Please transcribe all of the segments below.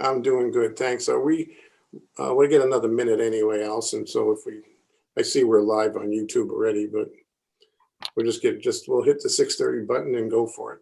I'm doing good, thanks. We get another minute anyway, Allison. So I see we're live on YouTube already, but we'll hit the 6:30 button and go for it.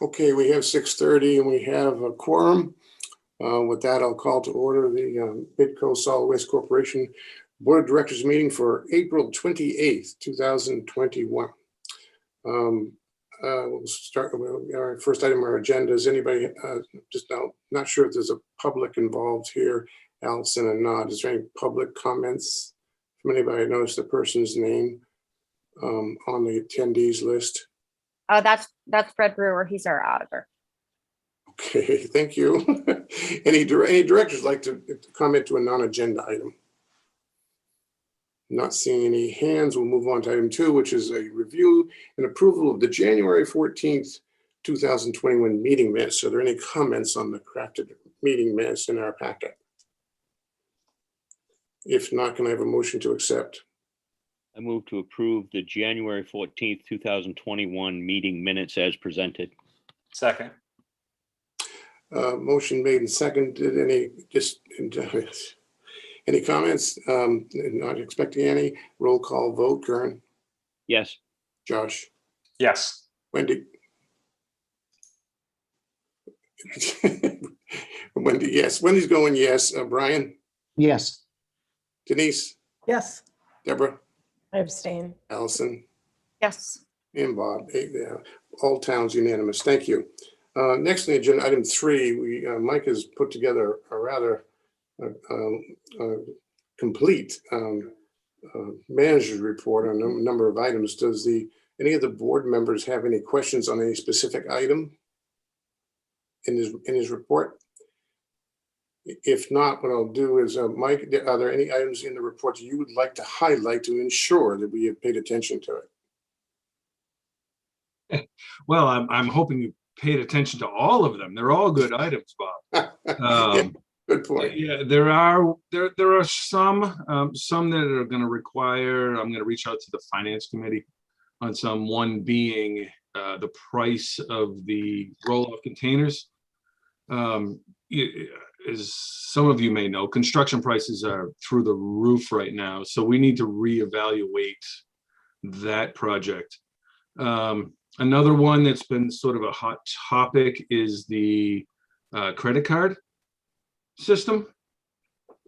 Okay, we have 6:30 and we have a quorum. With that, I'll call to order the Midco Solid Waste Corporation Board of Directors meeting for April 28th, 2021. We'll start with our first item on our agenda. Is anybody just now not sure if there's a public involved here, Allison, and not? Is there any public comments from anybody? I noticed the person's name on the attendees list. That's Fred Brewer. He's our auditor. Okay, thank you. Any directors like to comment to a non-agenda item? Not seeing any hands, we'll move on to item 2, which is a review and approval of the January 14th, 2021 meeting minutes. Are there any comments on the crafted meeting minutes in our packet? If not, can I have a motion to accept? I move to approve the January 14th, 2021 meeting minutes as presented. Second. Motion made and seconded. Any comments? Not expecting any. Roll call vote. Kern? Yes. Josh? Yes. Wendy? Wendy, yes. Wendy's going yes. Brian? Yes. Denise? Yes. Deborah? I abstain. Allison? Yes. And Bob. All towns unanimous. Thank you. Next on the agenda, item 3, Mike has put together a rather complete manager's report on a number of items. Does any of the board members have any questions on any specific item in his report? If not, what I'll do is, Mike, are there any items in the report that you would like to highlight to ensure that we have paid attention to it? Well, I'm hoping you paid attention to all of them. They're all good items, Bob. Yeah, good point. Yeah, there are some that are going to require. I'm going to reach out to the finance committee on some. One being the price of the roll-off containers. As some of you may know, construction prices are through the roof right now, so we need to reevaluate that project. Another one that's been sort of a hot topic is the credit card system.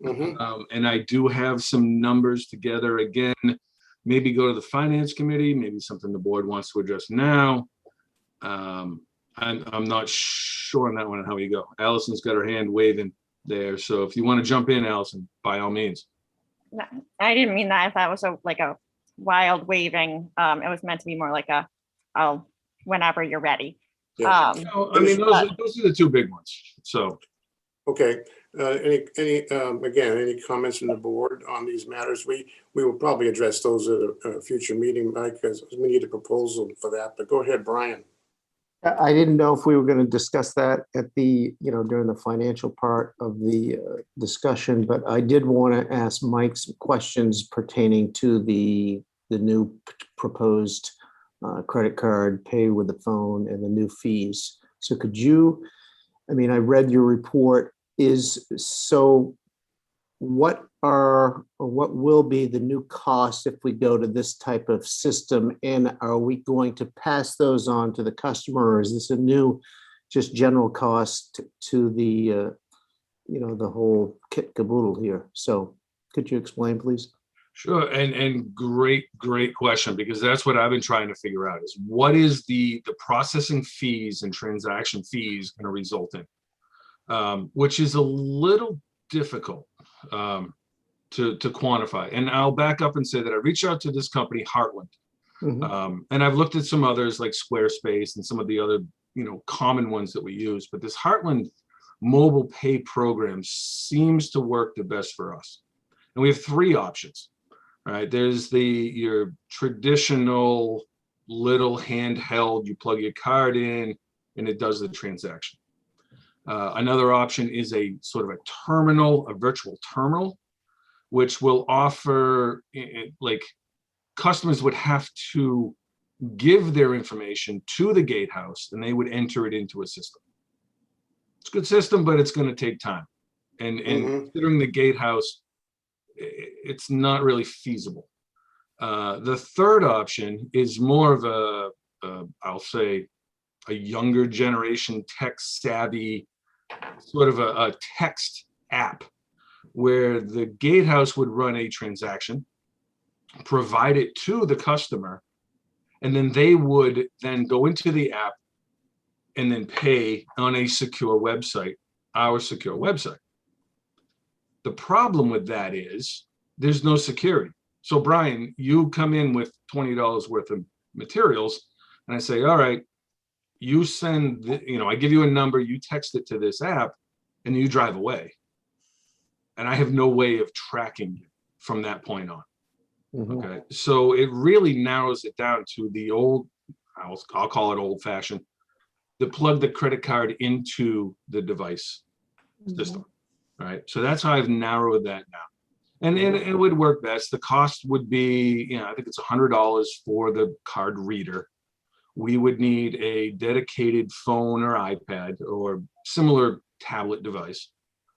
Mm-hmm. And I do have some numbers together. Again, maybe go to the finance committee, maybe something the board wants to address now. I'm not sure on that one, how you go. Allison's got her hand waving there. So if you want to jump in, Allison, by all means. No, I didn't mean that. If that was like a wild waving, it was meant to be more like a, oh, whenever you're ready. Yeah. No, I mean, those are the two big ones. So. Okay. Any comments from the board on these matters? We will probably address those at a future meeting, Mike, because we need a proposal for that. But go ahead, Brian. I didn't know if we were going to discuss that at the, during the financial part of the discussion, but I did want to ask Mike some questions pertaining to the new proposed credit card, pay with the phone, and the new fees. So could you, I read your report. What will be the new costs if we go to this type of system, and are we going to pass those on to the customer, or is this a new just general cost to the the whole kit caboodle here? So could you explain, please? Sure, and great question, because that's what I've been trying to figure out, is what is the processing fees and transaction fees going to result in, which is a little difficult to quantify. And I'll back up and say that I reached out to this company, Heartland, Mm-hmm. and I've looked at some others like Squarespace and some of the other common ones that we use, but this Heartland mobile pay program seems to work the best for us. And we have three options, right? There's your traditional little handheld, you plug your card in and it does the transaction. Another option is a sort of a virtual terminal, which will offer, like, customers would have to give their information to the gatehouse and they would enter it into a system. It's a good system, but it's going to take time. And considering the gatehouse, it's not really feasible. The third option is more of I'll say, a younger generation, tech savvy, sort of a text app where the gatehouse would run a transaction, provide it to the customer, and then they would then go into the app and then pay on a secure website, our secure website. The problem with that is there's no security. So Brian, you come in with $20 worth of materials and I say, all right, you send, I give you a number, you text it to this app and you drive away. And I have no way of tracking you from that point on. Okay, so it really narrows it down to the old, I'll call it old fashioned, to plug the credit card into the device system, right? So that's how I've narrowed that down. And it would work best. The cost would be, I think it's $100 for the card reader. We would need a dedicated phone or iPad or similar tablet device.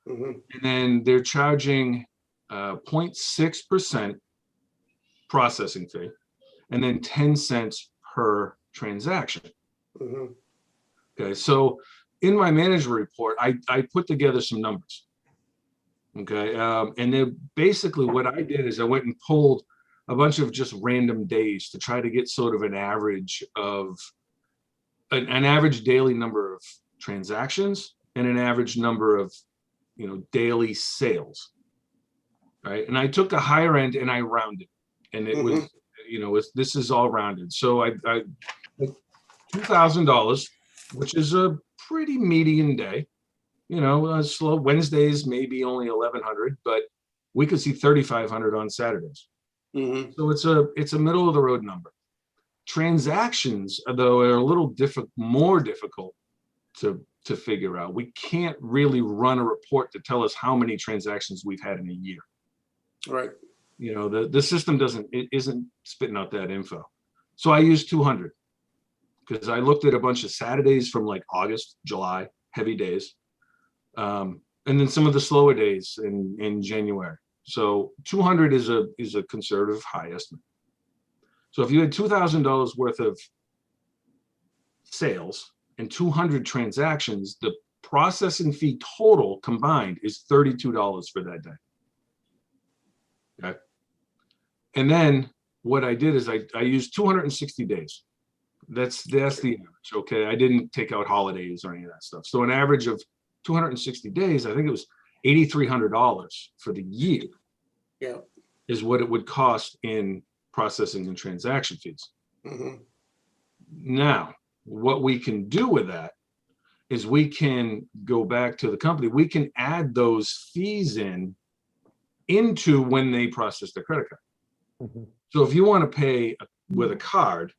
And then they're charging 0.6% processing fee, and then 10 cents per transaction. Okay, so in my management report, I put together some numbers. Okay, and then basically what I did is I went and pulled a bunch of just random days to try to get sort of an average of an average daily number of transactions and an average number of daily sales, right? And I took the higher end and I rounded, and it was this is all rounded. So I $2,000, which is a pretty median day. Slow Wednesdays maybe only 1,100, but we could see 3,500 on Saturdays. So it's a middle of the road number. Transactions, though, are a little more difficult to figure out. We can't really run a report to tell us how many transactions we've had in a year. Right. The system isn't spitting out that info. So I used 200 because I looked at a bunch of Saturdays from like August, July, heavy days, and then some of the slower days in January. So 200 is a conservative high estimate. So if you had $2,000 worth of sales and 200 transactions, the processing fee total combined is $32 for that day. Okay. And then what I did is I used 260 days. That's the average. Okay. I didn't take out holidays or any of that stuff. So an average of 260 days, I think it was $8,300 for the year. Yeah. Is what it would cost in processing and transaction fees. Now, what we can do with that is we can go back to the company. We can add those fees into when they process the credit card. So if you want to pay with a card,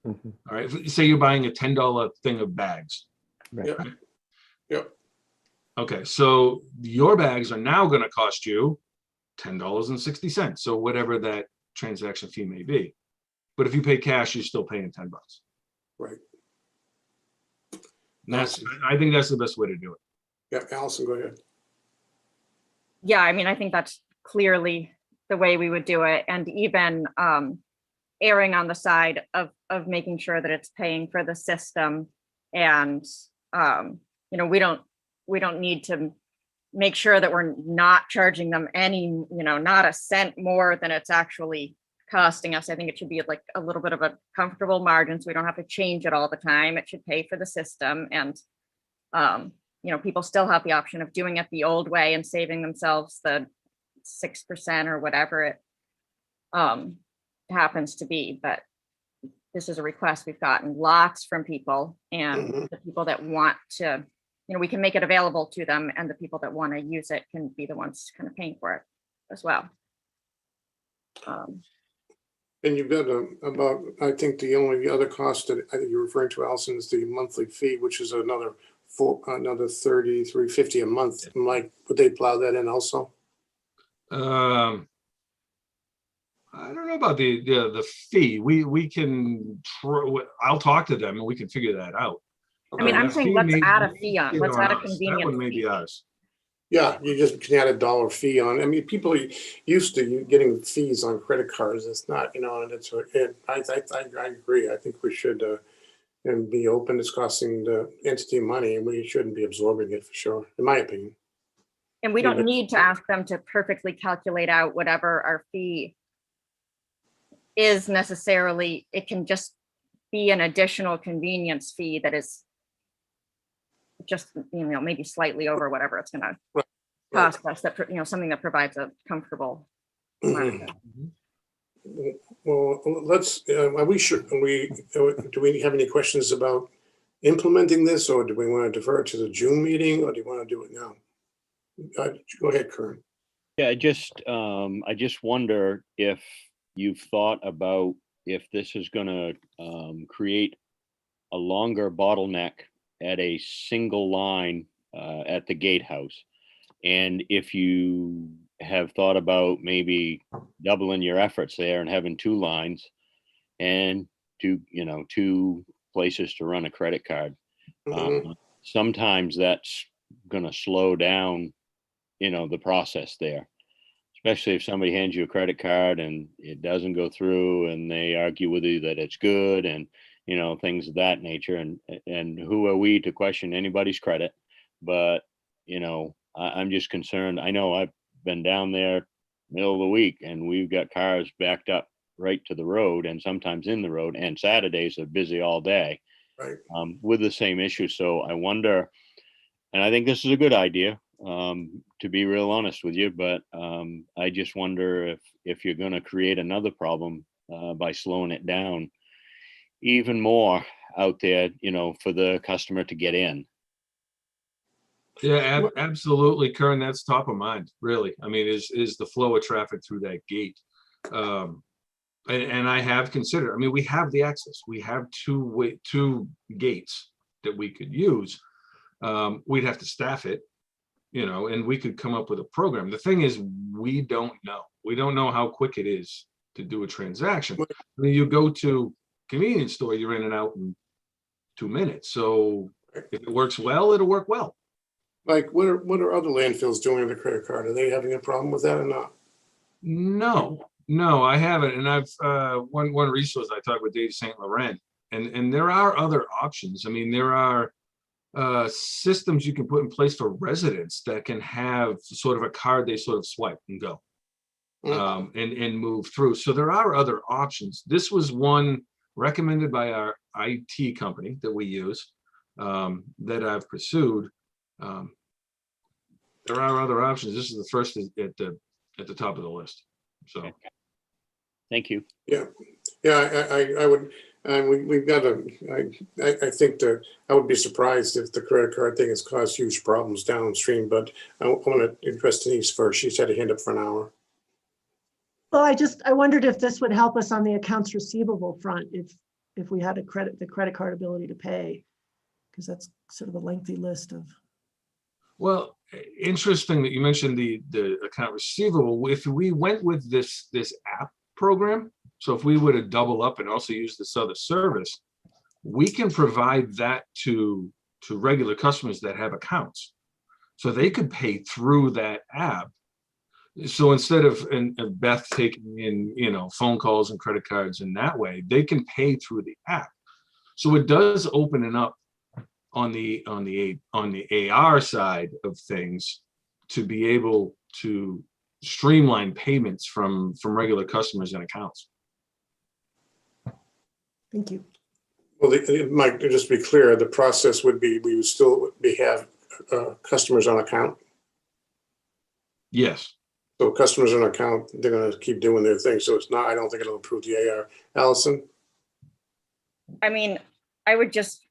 all right, say you're buying a $10 thing of bags. Right. Yep. Okay, so your bags are now going to cost you $10.60. So whatever that transaction fee may be. But if you pay cash, you're still paying $10. Right. And I think that's the best way to do it. Yeah, Allison, go ahead. Yeah, I mean, I think that's clearly the way we would do it, and even erring on the side of making sure that it's paying for the system, and we don't need to make sure that we're not charging them any, not a cent more than it's actually costing us. I think it should be like a little bit of a comfortable margin, so we don't have to change it all the time. It should pay for the system, and people still have the option of doing it the old way and saving themselves the 6% or whatever it happens to be. But this is a request we've gotten lots from people, and Mhm. the people that want to, we can make it available to them, and the people that want to use it can be the ones kind of paying for it as well. And you've got about, I think the only other cost that I think you're referring to, Allison, is the monthly fee, which is another $33.50 a month. Mike, would they plow that in also? I don't know about the fee. We can, I'll talk to them and we can figure that out. I mean, I'm That saying fee let's may- add a may fee on, be let's add a us. That convenience one may fee. be us. Yeah, you just can add $1 fee on. I mean, people are used to getting fees on credit cards. It's not, and it's, I agree. I think we should and be open. It's costing the entity money, and we shouldn't be absorbing it for sure, in my opinion. And we Yeah, don't but- need to ask them to perfectly calculate out whatever our fee is necessarily. It can just be an additional convenience fee that is just, maybe slightly over whatever it's gonna Right. cost us, that, something that provides a comfortable environment. Well, let's, are we sure, do we have any questions about implementing this, or do we want to defer it to the June meeting, or do you want to do it now? Go ahead, Kern. Yeah, I just wonder if you've thought about if this is gonna create a longer bottleneck at a single line at the gatehouse. And if you have thought about maybe doubling your efforts there and having 2 lines and 2 places to run a credit card. Mhm. Sometimes that's gonna slow down, the process there. Especially if somebody hands you a credit card and it doesn't go through and they argue with you that it's good and, things of that nature. And who are we to question anybody's credit? But, I'm just concerned. I know I've been down there middle of the week and we've got cars backed up right to the road and sometimes in the road, and Saturdays are busy all day Right. with the same issue. So I wonder, and I think this is a good idea, to be real honest with you, but I just wonder if you're going to create another problem by slowing it down even more out there, for the customer to get in. Yeah, absolutely, Karen. That's top of mind, really. I mean, is the flow of traffic through that gate. And I have considered, I mean, we have the access. We have two gates that we could use. We'd have to staff it, and we could come up with a program. The thing is, we don't know. We don't know how quick it is to do a transaction. I mean, you go to convenience store, you're in and out in 2 minutes. So if it works well, it'll work well. Like, what are other landfills doing with a credit card? Are they having a problem with that or not? No, I haven't. And I've one resource I talked with Dave St. Laurent, and there are other options. I mean, there are systems you can put in place for residents that can have sort of a card they sort of swipe and go and move through. So there are other options. This was one recommended by our IT company that we use that I've pursued. There are other options. This is the first at the top of the list. So, Thank you. Yeah, I would. We've got I think that I would be surprised if the credit card thing has caused huge problems downstream. But I want to address Denise first. She's had a hand up for an hour. Well, I wondered if this would help us on the accounts receivable front if we had the credit card ability to pay, because that's sort of a lengthy list of. well, interesting that you mentioned the account receivable. If we went with this app program, so if we were to double up and also use this other service, we can provide that to regular customers that have accounts, so they could pay through that app. So instead of Beth taking in phone calls and credit cards in that way, they can pay through the app. So it does open it up on the AR side of things to be able to streamline payments from regular customers and accounts. Thank you. Well, Mike, just to be clear, the process would be we would still have customers on account. Yes. So customers on account, they're going to keep doing their thing. So it's not. I don't think it'll improve the AR. Allison. I mean, I would just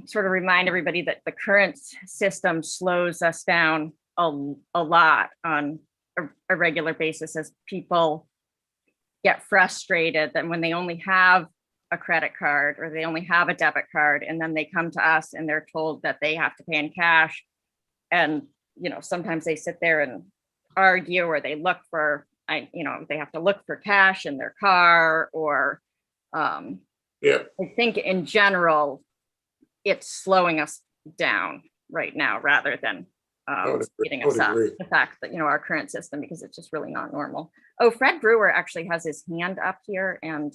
sort of remind everybody that the current system slows us down a lot on a regular basis as people get frustrated that when they only have a credit card or they only have a debit card, and then they come to us and they're told that they have to pay in cash. And, sometimes they sit there and argue, or they look for, they have to look for cash in their car, or Yeah, I think in general, it's slowing us down right now rather than would agree. speeding I would us up. agree. The fact that, our current system, because it's just really not normal. Oh, Fred Brewer actually has his hand up here, and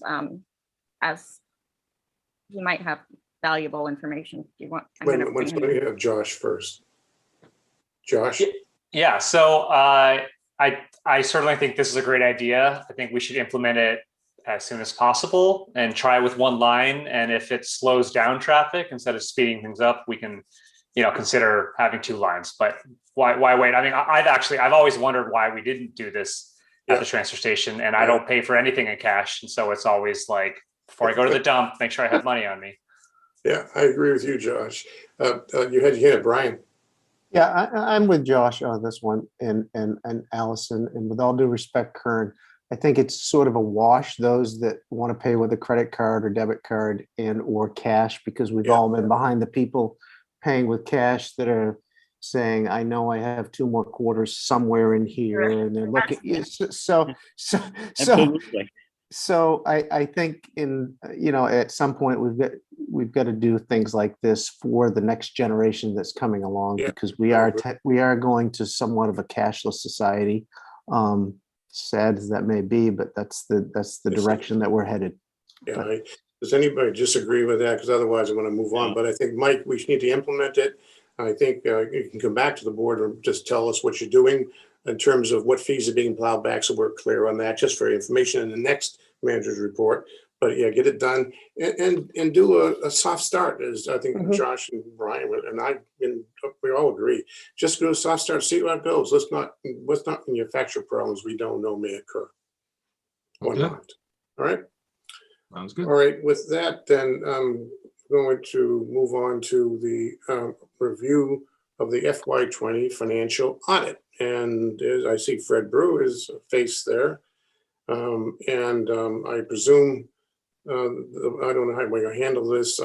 as he might have valuable information. Do you want? I'm Wait, gonna bring him let me in. have Josh first. Josh? Yeah, so I certainly think this is a great idea. I think we should implement it as soon as possible and try with one line. And if it slows down traffic instead of speeding things up, we can, consider having two lines. But why wait? I mean, I've always wondered why we didn't do this at the transfer station, and I don't pay for anything in cash. And so it's always like, before I go to the dump, make sure I have money on me. Yeah, I agree with you, Josh. You had your hand, Brian. Yeah, I'm with Josh on this one and Allison, and with all due respect, Kern, I think it's sort of a wash, those that want to pay with a credit card or debit card and or cash, because we've all been behind the people paying with cash that are saying, I know I have 2 more quarters somewhere in here, and they're looking, so Absolutely. So I think at some point we've got to do things like this for the next generation that's coming along, because we are going to somewhat of a cashless society. Sad as that may be, but that's the direction that we're headed. Yeah, does anybody disagree with that? Because otherwise I'm going to move on. But I think, Mike, we need to implement it. I think you can come back to the board and just tell us what you're doing in terms of what fees are being plowed back, so we're clear on that, just for information in the next manager's report. But yeah, get it done and do a soft start, as I think Josh and Brian and we all agree. Just do a soft start, see how it goes. Let's not manufacture problems we don't know may occur. Or Okay. not. All right. Sounds good. All right. With that, then I'm going to move on to the review of the FY20 financial audit. And as I see Fred Brewer's face there, I presume, I don't know how we're going to handle this.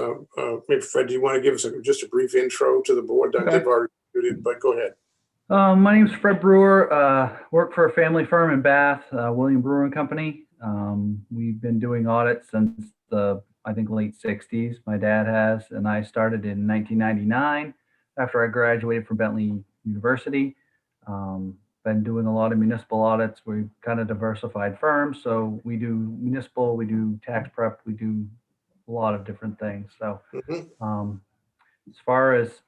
Maybe Fred, do you want to give us just a brief intro to the board? Okay. They've already did it, but go ahead. My name is Fred Brewer. Work for a family firm in Bath, William Brewer and Company. We've been doing audits since I think late 60s. My dad has, and I started in 1999 after I graduated from Bentley University. Been doing a lot of municipal audits. We've kind of diversified firms, so we do municipal, we do tax prep, we do a lot of different things. So as far as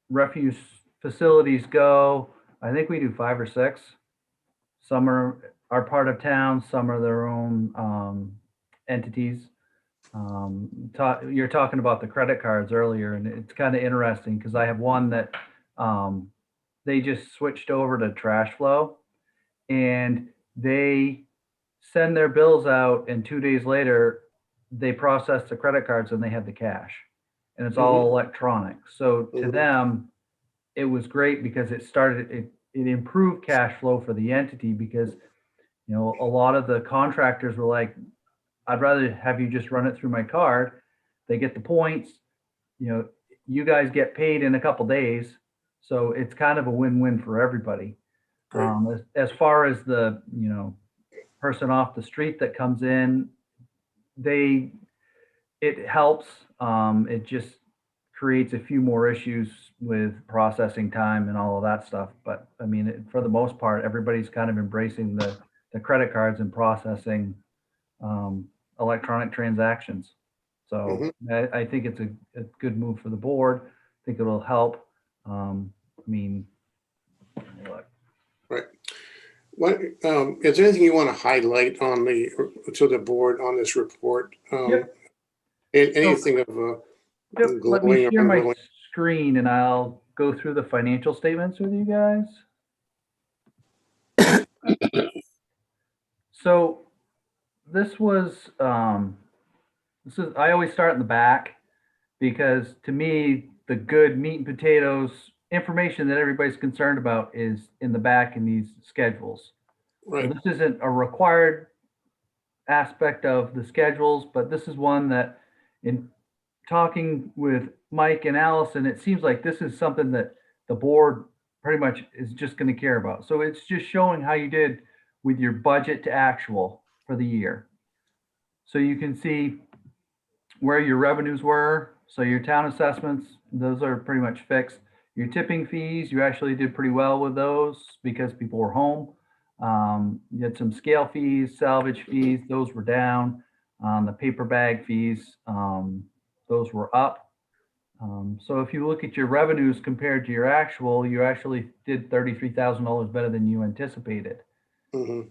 refuse facilities go, I think we do 5 or 6. Some are part of town, some are their own entities. You're talking about the credit cards earlier, and it's kind of interesting because I have one that they just switched over to trash flow, and they send their bills out, and 2 days later they process the credit cards and they have the cash, and it's all electronic. So to them, it was great because it improved cash flow for the entity, because a lot of the contractors were like, I'd rather have you just run it through my card. They get the points, you guys get paid in a couple days. So it's kind of a win-win for everybody. As far as the, person off the street that comes in, it helps. It just creates a few more issues with processing time and all of that stuff. But I mean, for the most part, everybody's kind of embracing the credit cards and processing electronic transactions. So I think it's a good move for the board. I think it'll help. Right. What is there anything you want to highlight to the board on this report? Anything of let me share my screen and I'll go through the financial statements with you guys. So this was I always start in the back because to me, the good meat and potatoes information that everybody's concerned about is in the back in these schedules. So Right. this isn't a required aspect of the schedules, but this is one that in talking with Mike and Allison, it seems like this is something that the board pretty much is just going to care about. So it's just showing how you did with your budget to actual for the year. So you can see where your revenues were. So your town assessments, those are pretty much fixed. Your tipping fees, you actually did pretty well with those because people were home. You had some scale fees, salvage fees, those were down. The paper bag fees, those were up. So if you look at your revenues compared to your actual, you actually did $33,000 better than you anticipated. Mhm.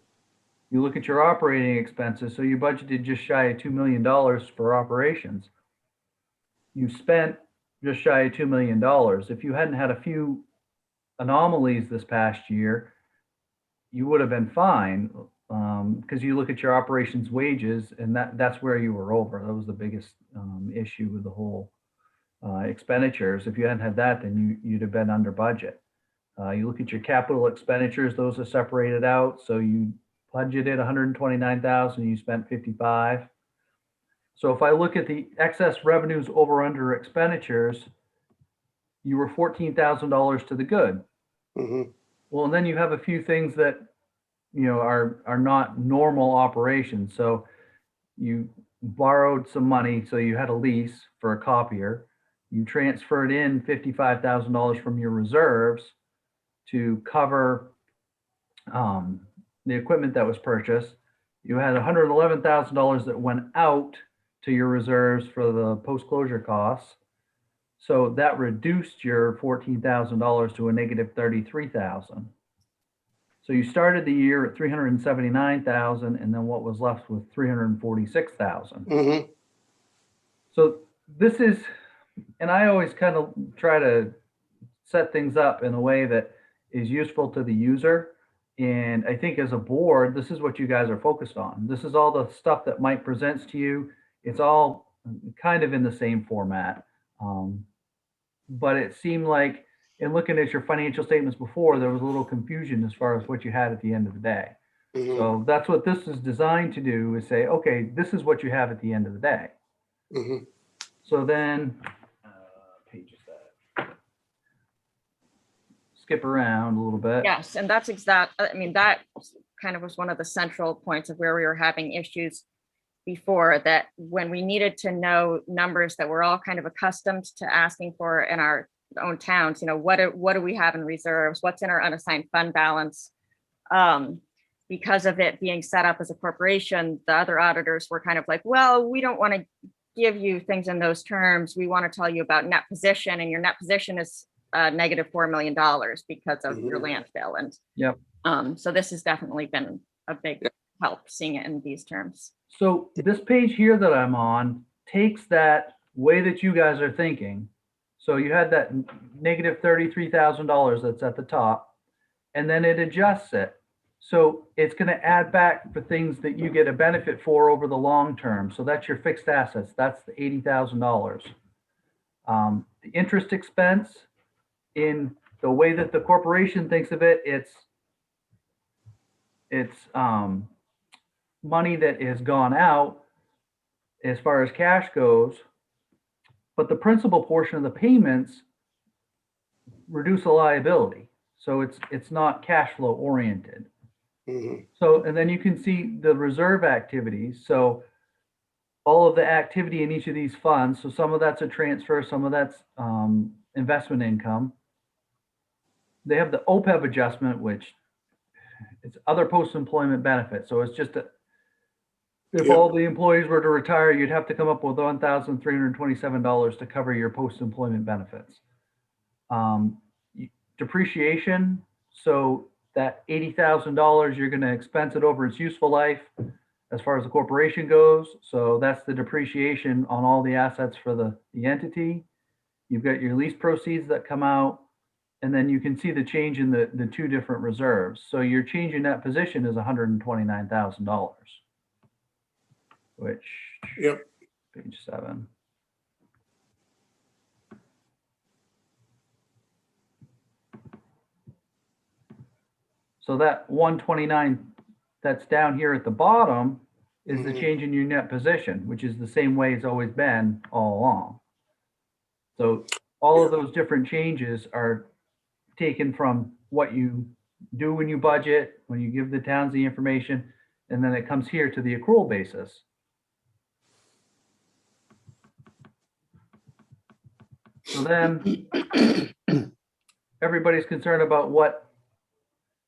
You look at your operating expenses, so you budgeted just shy of $2 million for operations. You spent just shy of $2 million. If you hadn't had a few anomalies this past year, you would have been fine, because you look at your operations wages and that's where you were over. That was the biggest issue with the whole expenditures. If you hadn't had that, then you'd have been under budget. You look at your capital expenditures; those are separated out. So you budgeted 129,000, you spent 55. So if I look at the excess revenues over under expenditures, you were $14,000 to the good. Mhm. Well, and then you have a few things that are not normal operations. So you borrowed some money, so you had a lease for a copier. You transferred in $55,000 from your reserves to cover the equipment that was purchased. You had $111,000 that went out to your reserves for the post-closure costs. So that reduced your $14,000 to a negative $33,000. So you started the year at 379,000, and then what was left was 346,000. Mhm. So this is, and I always kind of try to set things up in a way that is useful to the user. And I think as a board, this is what you guys are focused on. This is all the stuff that Mike presents to you. It's all kind of in the same format. But it seemed like in looking at your financial statements before, there was a little confusion as far as what you had at the end of the day. Mhm. So that's what this is designed to do, is say, okay, this is what you have at the end of the day. Mhm. So then, page is that? Skip around a little bit. Yes, and that's I mean, that kind of was one of the central points of where we were having issues before, that when we needed to know numbers that we're all kind of accustomed to asking for in our own towns, what do we have in reserves? What's in our unassigned fund balance? Because of it being set up as a corporation, the other auditors were kind of like, well, we don't want to give you things in those terms. We want to tell you about net position, and your net position is negative $4 million because of your landfill. And Yep. So this has definitely been a big help seeing it in these terms. So this page here that I'm on takes that way that you guys are thinking. So you had that negative $33,000 that's at the top, and then it adjusts it. So it's going to add back for things that you get a benefit for over the long term. So that's your fixed assets. That's the $80,000. The interest expense, in the way that the corporation thinks of it, it's money that has gone out as far as cash goes, but the principal portion of the payments reduce the liability. So it's not cash flow oriented. Mhm. So, and then you can see the reserve activities. So all of the activity in each of these funds. So some of that's a transfer, some of that's investment income. They have the OPEB adjustment, which it's other post-employment benefits. So it's just if Yep. all the employees were to retire, you'd have to come up with $1,327 to cover your post-employment benefits. Depreciation, so that $80,000, you're going to expense it over its useful life as far as the corporation goes. So that's the depreciation on all the assets for the entity. You've got your lease proceeds that come out, and then you can see the change in the two different reserves. So your change in net position is $129,000, which Yep. page 7. So that 129 that's down here at the bottom is the change in your net position, which is the same way it's always been all along. So all of those different changes are taken from what you do when you budget, when you give the towns the information, and then it comes here to the accrual basis. So then everybody's concerned about what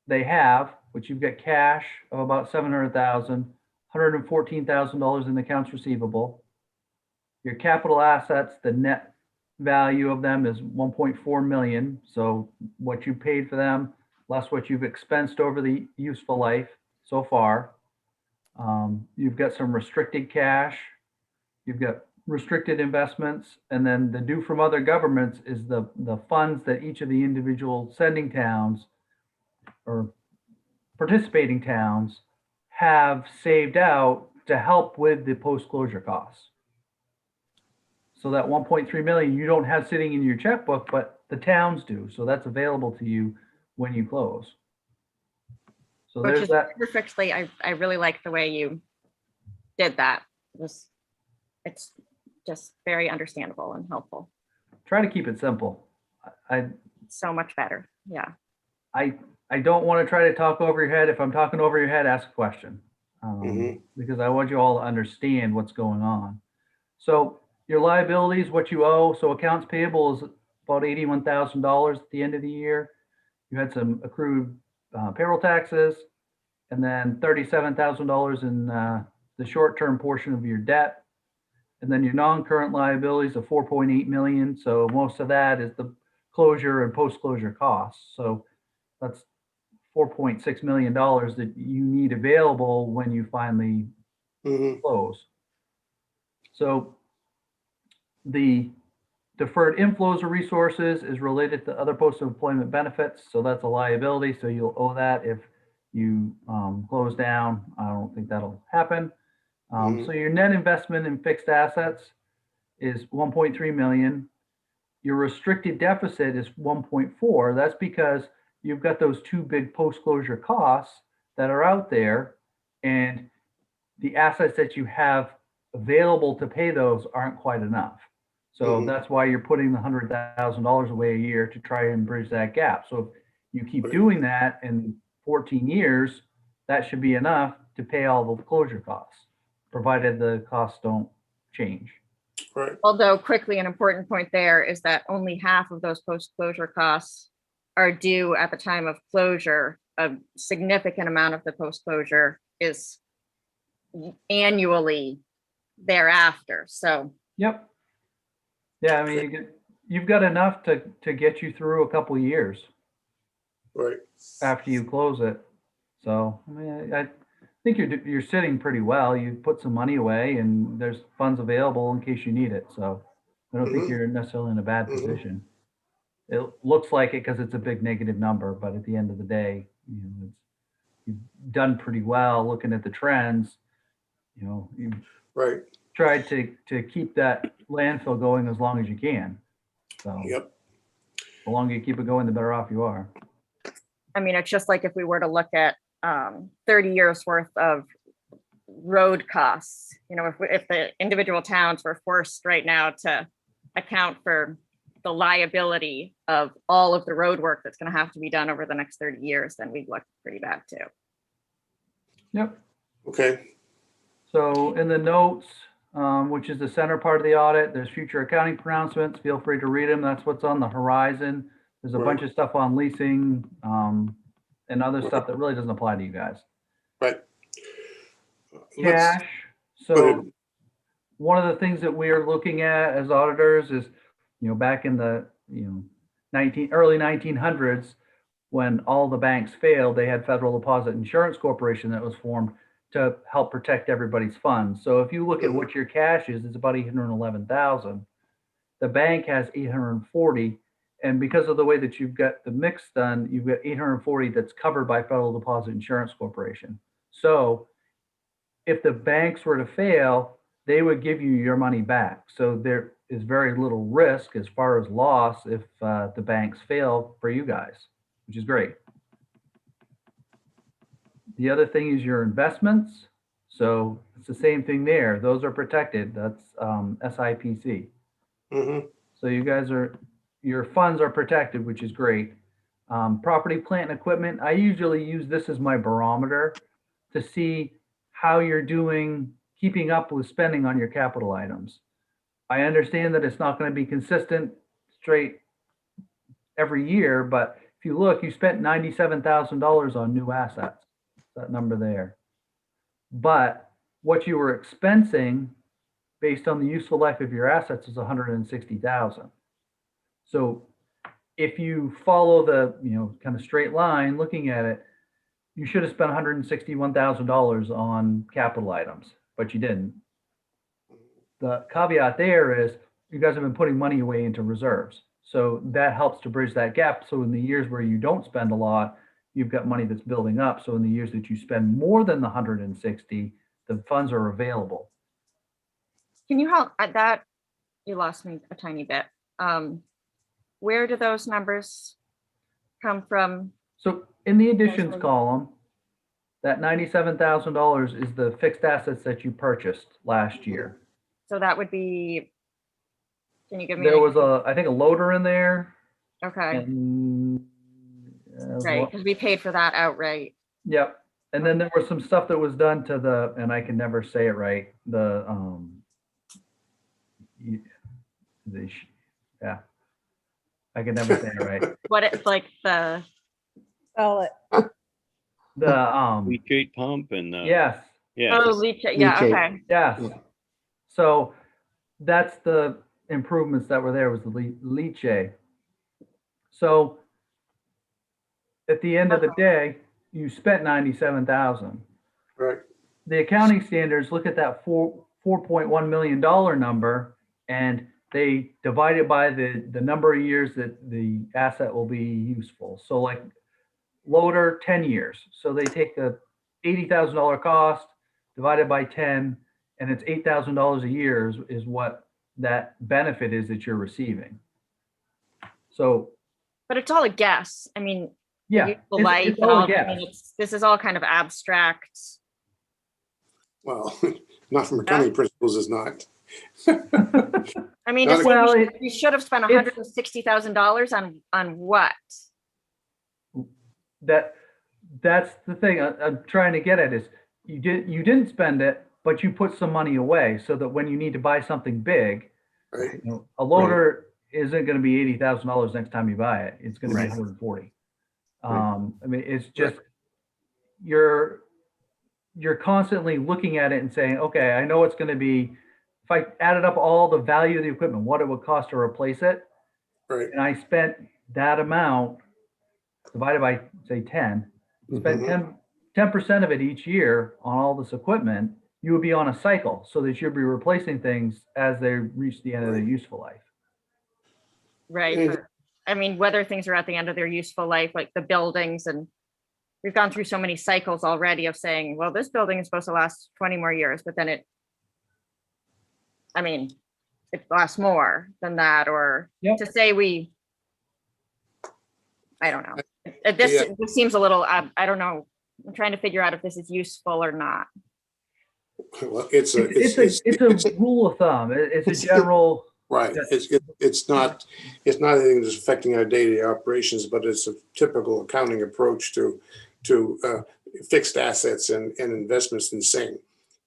they have, which you've got cash of about 700,000, $114,000 in accounts receivable. Your capital assets, the net value of them is 1.4 million. So what you paid for them, less what you've expensed over the useful life so far. You've got some restricted cash. You've got restricted investments, and then the due from other governments is the funds that each of the individual sending towns or participating towns have saved out to help with the post-closure costs. So that 1.3 million you don't have sitting in your checkbook, but the towns do. So that's available to you when you close. So Which there's is that. perfectly, I really like the way you did that. It's just very understandable and helpful. Try to keep it simple. So much better. Yeah. I don't want to try to talk over your head. If I'm talking over your head, ask a question, because I want you all to understand what's going on. So your liabilities, what you owe. So accounts payable is about $81,000 at the end of the year. You had some accrued payroll taxes, and then $37,000 in the short-term portion of your debt. And then your non-current liabilities of 4.8 million. So most of that is the closure and post-closure costs. So that's $4.6 million that you need available when you finally close. So the deferred inflows of resources is related to other post-employment benefits. So that's a liability. So you'll owe that if you close down. I don't think that'll happen. So your net investment in fixed assets is 1.3 million. Your restricted deficit is 1.4. That's because you've got those two big post-closure costs that are out there, and the assets that you have available to pay those aren't quite enough. So that's why you're putting the $100,000 away a year to try and bridge that gap. So if you keep doing that in 14 years, that should be enough to pay all the closure costs, provided the costs don't change. Right. Although quickly, an important point there is that only half of those post-closure costs are due at the time of closure. A significant amount of the post-closure is annually thereafter. So. Yep. Yeah, I mean, you've got enough to get you through a couple of years. Right. After you close it. So, I mean, I think you're sitting pretty well. You put some money away and there's funds available in case you need it. So I don't think you're necessarily in a bad position. It looks like it because it's a big negative number, but at the end of the day, you've done pretty well looking at the trends. You've tried to keep that landfill going as long as you can. So the longer you keep it going, the better off you are. I mean, it's just like if we were to look at 30 years worth of road costs, if the individual towns were forced right now to account for the liability of all of the road work that's going to have to be done over the next 30 years, then we'd look pretty bad too. Yep. Okay. So in the notes, which is the center part of the audit, there's future accounting pronouncements. Feel free to read them. That's what's on the horizon. There's a bunch of stuff on leasing and other stuff that really doesn't apply to you guys. Right. Cash. So one of the things that we are looking at as auditors is, back in the early 1900s, when all the banks failed, they had Federal Deposit Insurance Corporation that was formed to help protect everybody's funds. So if you look at what your cash is, it's about 811,000. The bank has 840. And because of the way that you've got the mix done, you've got 840 that's covered by Federal Deposit Insurance Corporation. So if the banks were to fail, they would give you your money back. So there is very little risk as far as loss if the banks fail for you guys, which is great. The other thing is your investments. So it's the same thing there. Those are protected. That's SIPC. Mhm. So you guys are, your funds are protected, which is great. Property, plant, and equipment. I usually use this as my barometer to see how you're doing, keeping up with spending on your capital items. I understand that it's not going to be consistent straight every year, but if you look, you spent $97,000 on new assets, that number there. But what you were expensing based on the useful life of your assets is 160,000. So if you follow the, kind of straight line looking at it, you should have spent $161,000 on capital items, but you didn't. The caveat there is you guys have been putting money away into reserves. So that helps to bridge that gap. So in the years where you don't spend a lot, you've got money that's building up. So in the years that you spend more than the 160, the funds are available. Can you help at that? You lost me a tiny bit. Where do those numbers come from? So in the additions column, that $97,000 is the fixed assets that you purchased last year. So that would be, can you give me? There was I think a loader in there. Okay, And, right, because we paid for that outright. Yep. And then there was some stuff that was done to the, and I can never say it right, yeah, I can never say it right. What it's like the, The, Leachate pump and, yes, yeah, oh, yeah, Leachate. okay. yes. Yeah. So that's the improvements that were there, was the leachate. So at the end of the day, you spent 97,000. Right. The accounting standards look at that $4.1 million number, and they divide it by the number of years that the asset will be useful. So like loader, 10 years. So they take the $80,000 cost divided by 10, and it's $8,000 a year is what that benefit is that you're receiving. So But it's all a guess. I mean, yeah, useful it's life and all a all, I guess. mean, this is all kind of abstract. Well, not from accounting principles is not. I mean, Not just a- Well, we should have spent it's- $160,000 on what? That's the thing I'm trying to get at is you didn't spend it, but you put some money away so that when you need to buy something big, Right. a loader isn't going to be $80,000 next time you buy it. It's going to be Right. 140. Right. I mean, it's just you're constantly looking at it and saying, okay, I know it's going to be, if I added up all the value of the equipment, what it would cost to replace it, Right. and I spent that amount divided by say 10, spent Mhm. 10% of it each year on all this equipment, you would be on a cycle so that you'd be replacing things as they reach the end of their useful life. Right. And- for- I mean, whether things are at the end of their useful life, like the buildings, and we've gone through so many cycles already of saying, well, this building is supposed to last 20 more years, but then it lasts more than that, or Yep. to say I don't know. Yeah. This seems a little, I don't know. I'm trying to figure out if this is useful or not. Well, it's a Rule of thumb. It's a general. right. It's not anything that's affecting our day-to-day operations, but it's a typical accounting approach to fixed assets and investments in the same.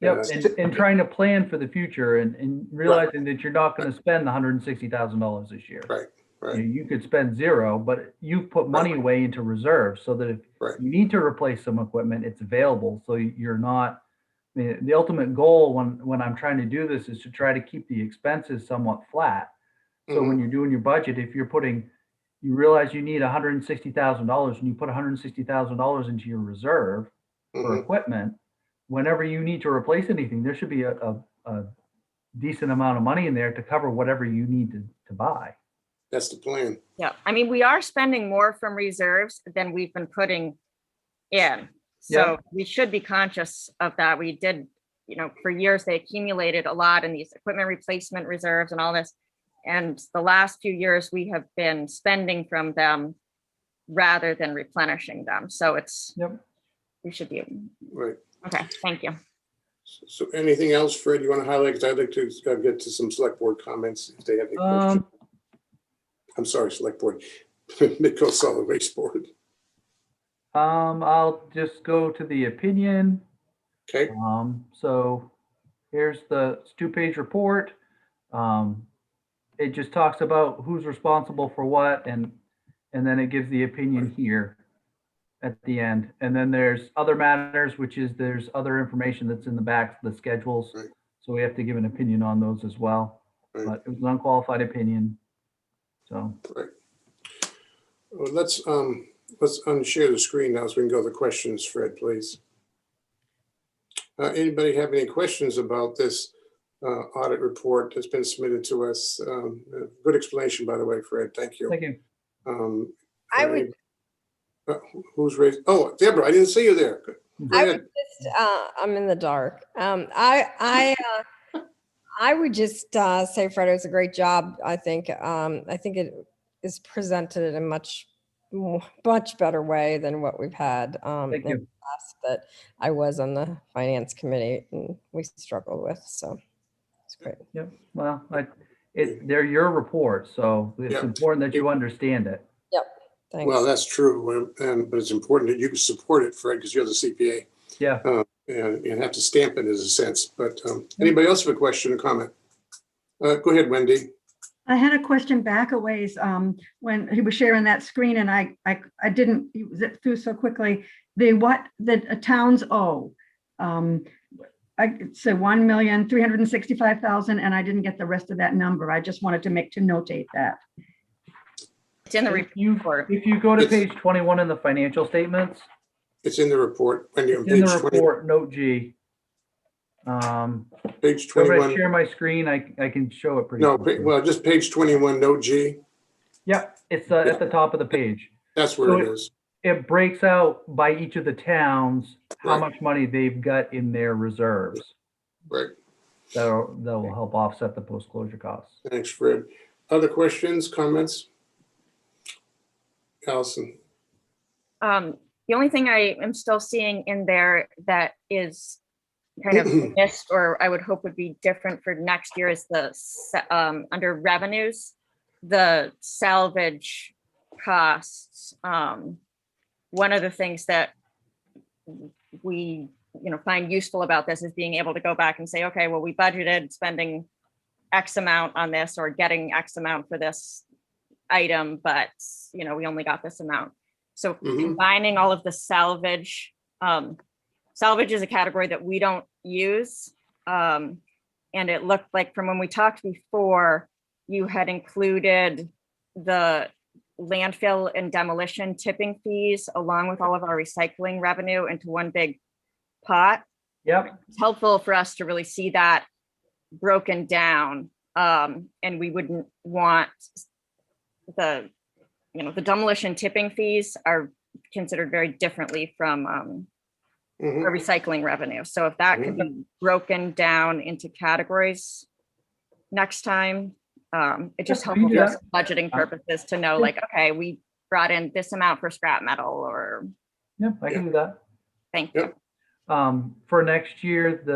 Yep, and trying to plan for the future and realizing that you're not going to spend $160,000 this year. Right. Right. You could spend zero, but you've put money away into reserves so that if Right. you need to replace some equipment, it's available. So you're not, I mean, the ultimate goal when I'm trying to do this is to try to keep the expenses somewhat flat. So when you're doing your budget, if you realize you need $160,000 and you put $160,000 into your reserve for Mhm. equipment, whenever you need to replace anything, there should be a decent amount of money in there to cover whatever you need to buy. That's the plan. Yeah, I mean, we are spending more from reserves than we've been putting in. So we should be conscious of that. We did for years they accumulated a lot in these equipment replacement reserves and all this. And the last few years we have been spending from them rather than replenishing them. So it's, Yep. we should be, Right. okay, thank you. So anything else, Fred, you want to highlight? Because I'd like to get to some select board comments if they have any questions. I'm sorry, select board, Midco Solid Waste Board. I'll just go to the opinion. Okay, So here's it's 2-page report. It just talks about who's responsible for what, and then it gives the opinion here at the end. And then there's other matters, which is there's other information that's in the back, the schedules. Right. So we have to give an opinion on those as well. Right. But it was an unqualified opinion. So right. Well, let's unshare the screen now so we can go to the questions, Fred, please. Anybody have any questions about this audit report that's been submitted to us? Good explanation, by the way, Fred. Thank you. thank you. I would, Who's raised? Oh, Deborah, I didn't see you there. Go I ahead. would just, I'm in the dark. I would just say, Fred, it was a great job. I think it is presented in a much better way than what we've had Thank in you. the past that I was on the finance committee and we struggled with. So it's great. Yep. Well, they're your reports, so it's Yeah. important that you understand it. Thanks. Well, that's true, but it's important that you can support it, Fred, because you're the CPA. Yeah. And have to stamp it as a sense. But anybody else have a question or comment? Go ahead, Wendy. I had a question back a ways when he was sharing that screen, and I didn't zip through so quickly. What the towns owe. It's $1,365,000, and I didn't get the rest of that number. I just wanted to notate that. It's in the If you report. go to page 21 in the financial statements, It's in the report. Wendy, on it's in page the 20, report, note G. page So if I 21. share my screen, I can show it pretty No, quickly. well, just page 21, note G. Yep, it's at the top of the page. That's where So it is. It breaks out by each of the towns how Right. much money they've got in their reserves. Right. That will help offset the post-closure costs. Thanks, Fred. Other questions, comments? Allison. The only thing I am still seeing in there that is kind of missed, or I would hope would be different for next year, is under revenues, the salvage costs. One of the things that we find useful about this is being able to go back and say, okay, well, we budgeted spending X amount on this or getting X amount for this item, but we only got this amount. So combining all of the salvage is a category that we don't use. And it looked like from when we talked before, you had included the landfill and demolition tipping fees along with all of our recycling revenue into one big pot. Yep. It's helpful for us to really see that broken down. And we wouldn't want the demolition tipping fees are considered very differently from our recycling revenue. So if that could be broken down into categories next time, it just helps us for budgeting purposes to know, like, okay, we brought in this amount for scrap metal, or Yep, I can do that. thank you. For next year, It's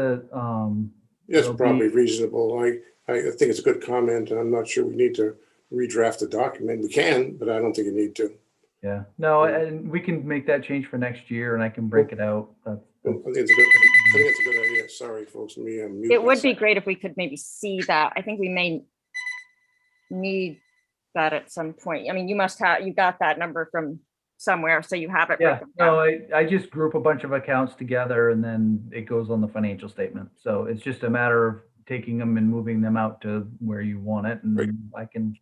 It'll probably reasonable. I think it's a good comment, and I'm not sure we need to redraft the document. We can, but I don't think you need to. yeah, no, and we can make that change for next year, and I can break it out. I think it's a good idea. Sorry, folks. It would be great if we could maybe see that. I think we may need that at some point. I mean, you got that number from somewhere, so you have it. Yeah, broken no, down. I just group a bunch of accounts together and then it goes on the financial statement. So it's just a matter of taking them and moving them out to where you want it, and then I can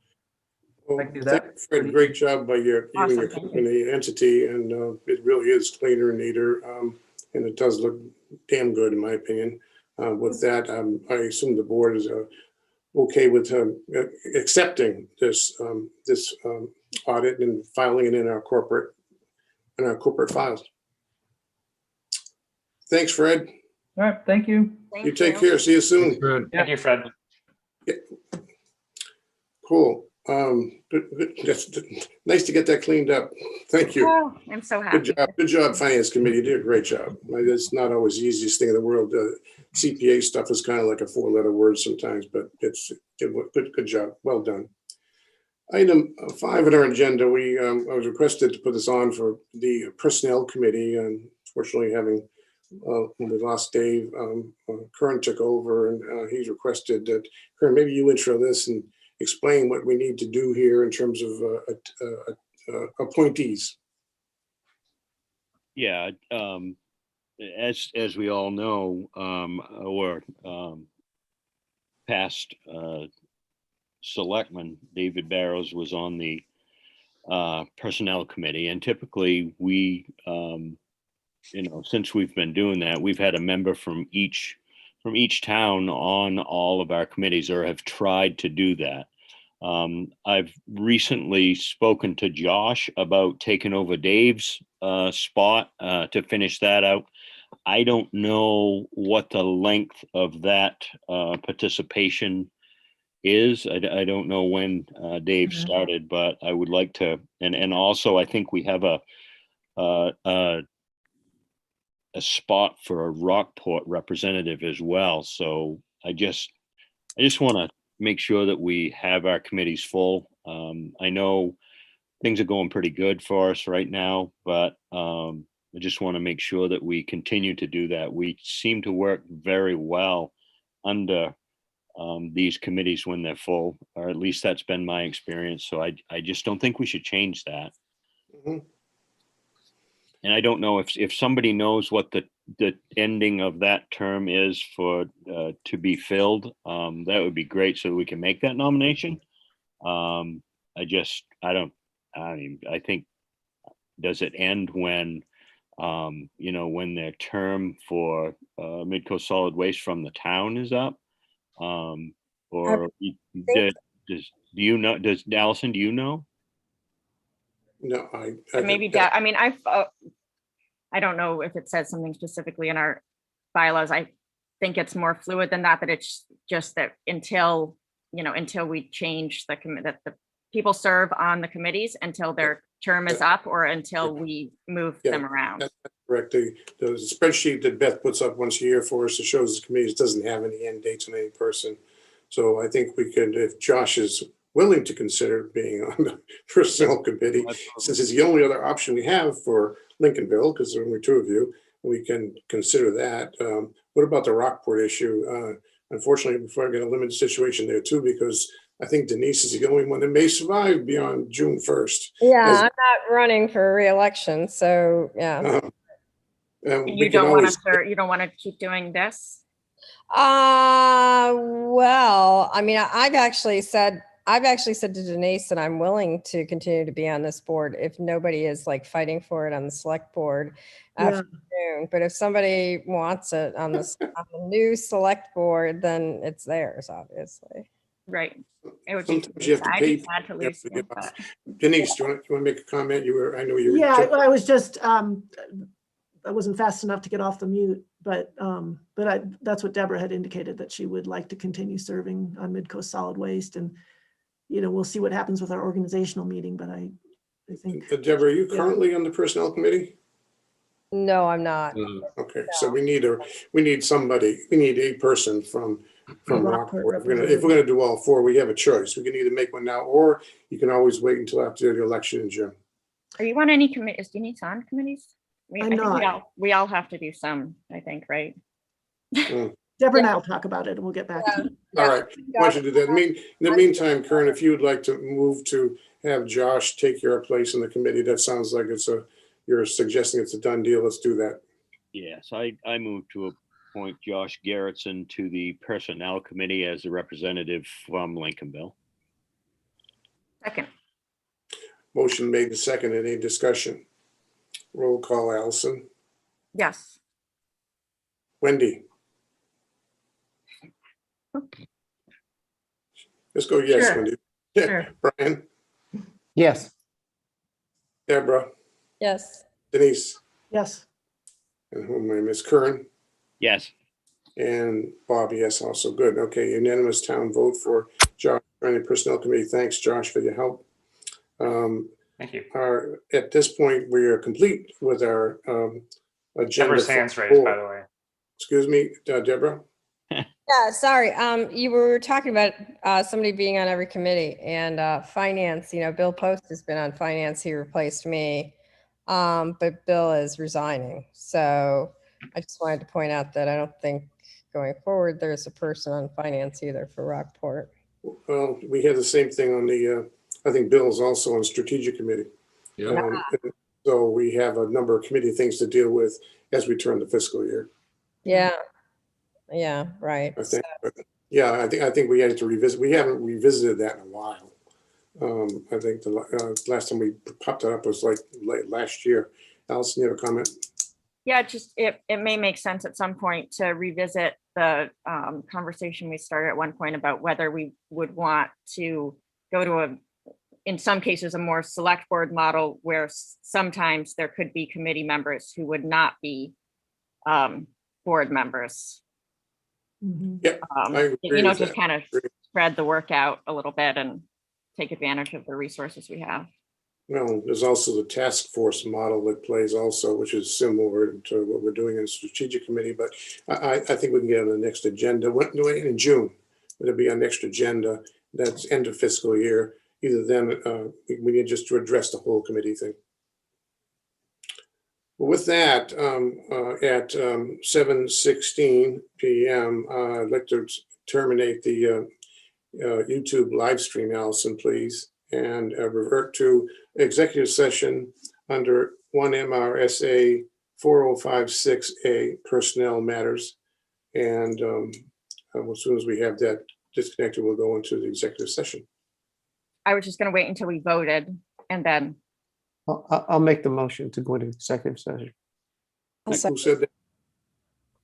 do that. Thanks, Fred, great job by your Awesome, thank you. company entity, and it really is cleaner and neater, and it does look damn good, in my opinion. With that, I assume the board is okay with accepting this audit and filing it in our corporate files. Thanks, Fred. All right, thank you. You take care. See you soon. Good. Thank you, Fred. Cool. That's nice to get that cleaned up. Thank you. Oh, I'm so Good happy. job. Good job, Finance Committee. You did a great job. It's not always the easiest thing in the world. CPA stuff is kind of like a 4-letter word sometimes, but it's good job. Well done. Item 5 on our agenda, I was requested to put this on for the Personnel Committee. Unfortunately, when we lost Dave, Kern took over, and he's requested that, Kern, maybe you intro this and explain what we need to do here in terms of appointees. Yeah, as we all know, or past selectman David Barrows was on the Personnel Committee, and typically we, since we've been doing that, we've had a member from each town on all of our committees, or have tried to do that. I've recently spoken to Josh about taking over Dave's spot to finish that out. I don't know what the length of that participation is. I don't know when Dave started, but I would like to, and also I think we have a spot for a Rockport representative as well. So I just want to make sure that we have our committees full. I know things are going pretty good for us right now, but I just want to make sure that we continue to do that. We seem to work very well under these committees when they're full, or at least that's been my experience. So I just don't think we should change that. Mhm. And I don't know if somebody knows what the ending of that term is for to be filled, that would be great so we can make that nomination. I think, does it end when, when their term for Midco Solid Waste from the town is up? Or does Allison, do you know? No, So maybe, I mean, I don't know if it says something specifically in our bylaws. I think it's more fluid than that, but it's just that until we change that the people serve on the committees until their term is up, or until we move them around. That's correct. The spreadsheet that Beth puts up once a year for us, that shows the committees, doesn't have any end dates on any person. So I think we could, if Josh is willing to consider being on the Personnel Committee, since it's the only other option we have for Lincolnville, because there are only 2 of you, we can consider that. What about the Rockport issue? Unfortunately, before I get a limited situation there too, because I think Denise is the only one that may survive beyond June 1st. Yeah, I'm not running for re-election, so yeah. You don't want to keep doing this? Well, I mean, I've actually said to Denise that I'm willing to continue to be on this board if nobody is like fighting for it on the select board after June. But if somebody wants it on the new select board, then it's theirs, obviously. Right. It would be, Sometimes you have to I'd pay. be sad to lose you, but- Denise, do you want to make a comment? I know you were. Yeah, I was just, I wasn't fast enough to get off the mute, but that's what Deborah had indicated, that she would like to continue serving on Midco Solid Waste, and we'll see what happens with our organizational meeting, but I think. Deborah, are you currently on the Personnel Committee? No, I'm not. Okay, so we need a person from Rockport. If we're gonna do all 4, we have a choice. We can either make one now, or you can always wait until after the election in June. Are you on any committees? Do you need on committees? I'm not. We all have to do some, I think, right? Deborah and I will talk about it, and we'll get back to you. All right, why don't you do that? In the meantime, Kern, if you would like to move to have Josh take your place in the committee, that sounds like you're suggesting it's a done deal. Let's do that. Yes, I move to appoint Josh Garrettson to the Personnel Committee as a representative from Lincolnville. Second. Motion made and seconded. Any discussion? Roll call, Allison. Yes. Wendy. Let's go yes, Sure. Wendy. Sure. Brian, Yes. Deborah, Yes. Denise, Yes. and who am I, Miss Kern, Yes. And Bob, yes, also good. Okay, unanimous town vote for Josh joining the Personnel Committee. Thanks, Josh, for your help. Thank you. At this point, we are complete with our agenda. Deborah's hand's raised, by the way. Excuse me, Deborah? Yeah, sorry. You were talking about somebody being on every committee and finance, Bill Post has been on finance. He replaced me. But Bill is resigning. So I just wanted to point out that I don't think going forward, there's a person on finance either for Rockport. Well, we had the same thing on the, I think Bill's also on Strategic Committee. Yeah. So we have a number of committee things to deal with as we turn the fiscal year. Yeah. Yeah, right. I think, but yeah, I think we had to revisit. We haven't revisited that in a while. I think the last time we popped it up was like late last year. Allison, you have a comment? Yeah, just it may make sense at some point to revisit the conversation we started at one point about whether we would want to go to in some cases, a more select board model where sometimes there could be committee members who would not be board members. Mhm. Yeah, I agree with Just that. kind of spread the work out a little bit and take advantage of the resources we have. Well, there's also the task force model that plays also, which is similar to what we're doing in the strategic committee, but I think we can get on the next agenda. In June, it'll be on next agenda. That's end of fiscal year. Either then, we need just to address the whole committee thing. With that, at 7:16 p.m., I'd like to terminate the YouTube live stream, Allison, please, and revert to executive session under 1 MRSA 4056A personnel matters. And as soon as we have that disconnected, we'll go into the executive session. I was just going to wait until we voted and then. I'll make the motion to go into executive session. I'll Who second. said that?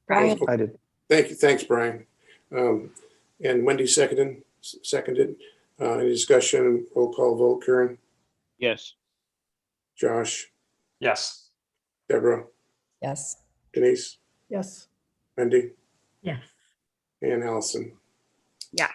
Brian. I did. Thank you. Thanks, Brian. And Wendy seconded. Any discussion? Roll call vote. Karen, Yes. Josh, Yes. Deborah, Yes. Denise, Yes. Wendy, Yes. and Allison. Yeah.